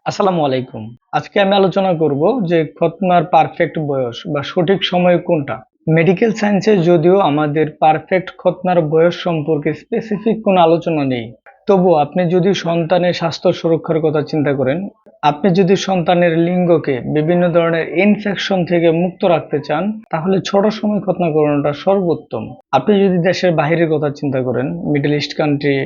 আসসালামু আলাইকুম। আজকে আমি আলোচনা করব যে খতনার পারফেক্ট বয়স বা সঠিক সময় কোনটা। মেডিকেল সায়েন্সে যদিও আমাদের পারফেক্ট খতনার বয়স সম্পর্কে স্পেসিফিক কোনো আলোচনা নেই, তবুও আপনি যদি সন্তানের স্বাস্থ্য সুরক্ষার কথা চিন্তা করেন, আপনি যদি সন্তানের লিঙ্গকে বিভিন্ন ধরনের ইনফেকশন থেকে মুক্ত রাখতে চান, তাহলে ছোট সময় খতনা করানোটা সর্বোত্তম। আপনি যদি দেশের বাহিরের কথা চিন্তা করেন, মিডল ইস্ট কান্ট্রি,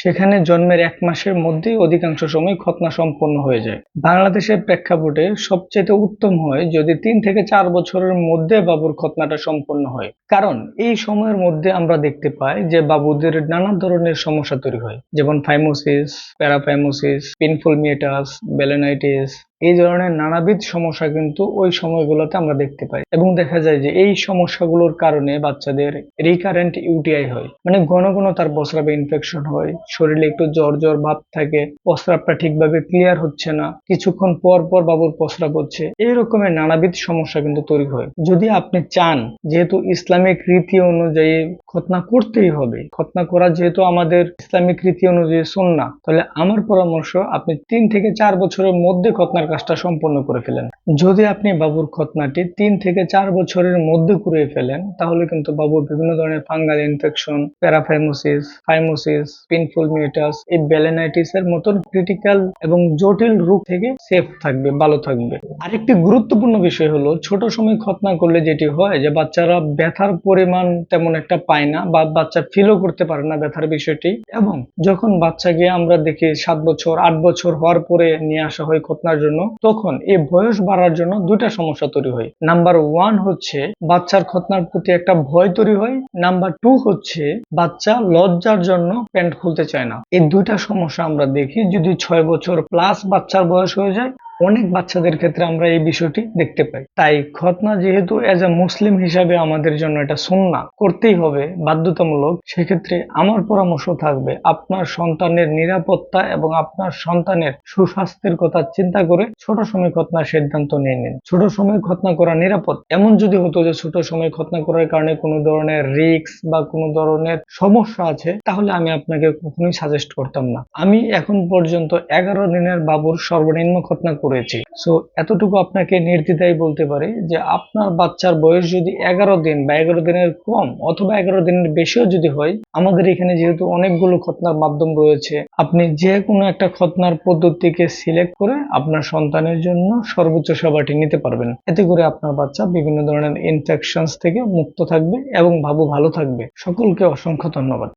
সেখানে জন্মের ১ মাসের মধ্যেই অধিকাংশ সময় খতনা সম্পন্ন হয়ে যায়। বাংলাদেশের প্রেক্ষাপটে সবচেয়ে উত্তম হয় যদি ৩ থেকে ৪ বছরের মধ্যে বাবুর খতনাটা সম্পন্ন হয়। কারণ এই সময়ের মধ্যে আমরা দেখতে পাই যে বাবুদের নানা ধরনের সমস্যা তৈরি হয়, যেমন ফাইমোসিস, প্যারাফাইমোসিস, পেইনফুল মিয়েটাস, বেলেনাইটিস, এই ধরনের নানাবিধ সমস্যা কিন্তু ওই সময়গুলোতে আমরা দেখতে পাই, এবং দেখা যায় যে এই সমস্যাগুলোর কারণে বাচ্চাদের রিকারেন্ট ইউটিআই হয়, মানে ঘন ঘন তার প্রস্রাবে ইনফেকশন হয়, শরীরে একটু জ্বর জ্বর ভাব থাকে, প্রস্রাবটা ঠিকভাবে ক্লিয়ার হচ্ছে না, কিছুক্ষণ পর পর বাবুর প্রস্রাব হচ্ছে, এই রকমের নানাবিধ সমস্যা কিন্তু তৈরি হয়। যদি আপনি চান, যেহেতু ইসলামিক রীতি অনুযায়ী খতনা করতেই হবে, খতনা করা যেহেতু আমাদের ইসলামিক রীতি অনুযায়ী সুন্নাহ, তাহলে আমার পরামর্শ আপনি ৩ থেকে ৪ বছরের মধ্যে খতনার কাজটা সম্পন্ন করে ফেলেন। যদি আপনি বাবুর খতনাটি ৩ থেকে ৪ বছরের মধ্যে করে ফেলেন, তাহলে কিন্তু বাবুর বিভিন্ন ধরনের fungal infection, paraphimosis, phimosis, painful meatus, এই বেলেনাইটিস এর মতন ক্রিটিক্যাল এবং জটিল রোগ থেকে সেফ থাকবে, ভালো থাকবে। আরেকটি গুরুত্বপূর্ণ বিষয় হলো, ছোট সময় খতনা করলে যেটি হয় যে বাচ্চারা ব্যথার পরিমাণ তেমন একটা পায় না, বা বাচ্চা ফিলও করতে পারে না ব্যথার বিষয়টি, এবং যখন বাচ্চাকে আমরা দেখি ৭ বছর ৮ বছর হওয়ার পরে নিয়ে আসা হয় খতনার জন্য, তখন এই বয়স বাড়ার জন্য দুইটা সমস্যা তৈরি হয়। নাম্বার 1 হচ্ছে বাচ্চার খতনার প্রতি একটা ভয় তৈরি হয়। নাম্বার 2 হচ্ছে বাচ্চা লজ্জার জন্য প্যান্ট খুলতে চায় না। এই দুইটা সমস্যা আমরা দেখি যদি ৬ বছর প্লাস বাচ্চার বয়স হয়ে যায়। অনেক বাচ্চাদের ক্ষেত্রে আমরা এই বিষয়টি দেখতে পাই। তাই খতনা যেহেতু এজ এ মুসলিম হিসাবে আমাদের জন্য এটা সুন্নাহ, করতেই হবে, বাধ্যতামূলক, সেক্ষেত্রে আমার পরামর্শ থাকবে আপনার সন্তানের নিরাপত্তা এবং আপনার সন্তানের সুস্বাস্থ্যের কথা চিন্তা করে ছোট সময় খতনার সিদ্ধান্ত নিয়ে নিন। ছোট সময় খতনা করা নিরাপদ। এমন যদি হতো যে ছোট সময় খতনা করার কারণে কোনো ধরনের রিস্ক বা কোনো ধরনের সমস্যা আছে, তাহলে আমি আপনাকে কখনোই সাজেস্ট করতাম না। আমি এখন পর্যন্ত ১১ দিনের বাবুর সর্বনিম্ন খতনা করেছি। সো এতটুকু আপনাকে নির্দ্বিধায় বলতে পারি যে আপনার বাচ্চার বয়স যদি ১১ দিন বা ১১ দিনের কম অথবা ১১ দিনের বেশিও যদি হয়, আমাদের এখানে যেহেতু অনেকগুলো খতনার মাধ্যম রয়েছে, আপনি যে কোনো একটা খতনার পদ্ধতিকে সিলেক্ট করে আপনার সন্তানের জন্য সর্বোচ্চ সেবাটি নিতে পারবেন। এতে করে আপনার বাচ্চা বিভিন্ন ধরনের ইনফেকশনস থেকে মুক্ত থাকবে এবং বাবু ভালো থাকবে। সকলকে অসংখ্য ধন্যবাদ।